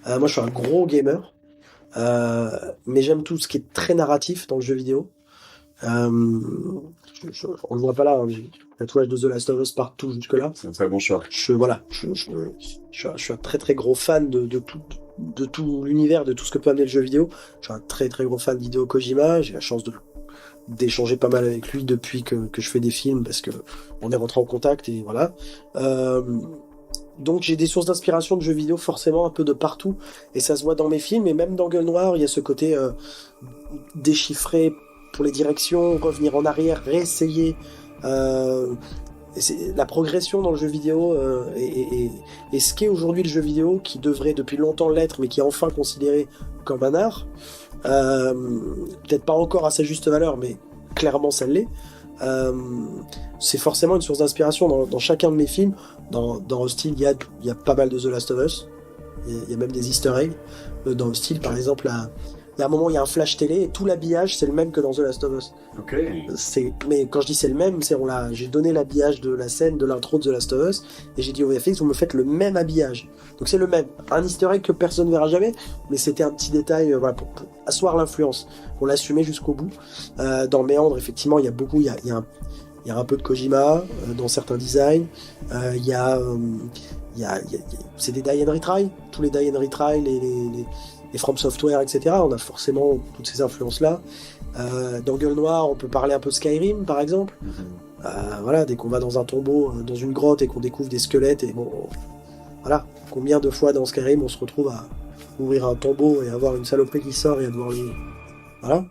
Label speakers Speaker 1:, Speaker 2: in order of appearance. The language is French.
Speaker 1: Moi, je suis un gros gamer, euh, mais j'aime tout ce qui est très narratif dans le jeu vidéo. Euh, on le voit pas là, hein, j'ai tatouage de The Last of Us partout jusque-là.
Speaker 2: C'est un très bon choix.
Speaker 1: Voilà, je suis un très très gros fan de tout l'univers, de tout ce que peut amener le jeu vidéo. Je suis un très très gros fan d'Hideo Kojima. J'ai la chance d'échanger pas mal avec lui depuis que je fais des films parce que on est rentré en contact et voilà. Euh, donc j'ai des sources d'inspiration de jeux vidéo forcément un peu de partout et ça se voit dans mes films et même dans Gueule Noire il y a ce côté déchiffrer pour les directions, revenir en arrière, réessayer. La progression dans le jeu vidéo et ce qu'est aujourd'hui le jeu vidéo qui devrait depuis longtemps l'être mais qui est enfin considéré comme un art. Euh, Peut-être pas encore à sa juste valeur mais clairement ça l'est. Euh, c'est forcément une source d'inspiration dans chacun de mes films. Dans Hostile, il y a pas mal de The Last of Us. Il y a même des easter eggs. Dans Hostile, par exemple, il y a un moment, il y a un flash télé et tout l'habillage, c'est le même que dans The Last of Us.
Speaker 2: Ok.
Speaker 1: Mais quand je dis c'est le même, j'ai donné l'habillage de la scène de l'intro de The Last of Us et j'ai dit au VFX, vous me faites le même habillage. Donc c'est le même. Un easter egg que personne ne verra jamais, mais c'était un petit détail voilà, pour asseoir l'influence. On l'assumait jusqu'au bout. Dans Méandre, effectivement, il y a beaucoup, il y a un peu de Kojima dans certains designs. Il y a, c'est des die and retry. Tous les die and retry, les From Software, etc. On a forcément toutes ces influences-là. Dans Gueule Noire, on peut parler un peu de Skyrim, par exemple. Voilà, dès qu'on va dans un tombeau, dans une grotte et qu'on découvre des squelettes, et bon, voilà, combien de fois dans Skyrim on se retrouve à ouvrir un tombeau et avoir une saloperie qui sort et à devoir les... Voilà.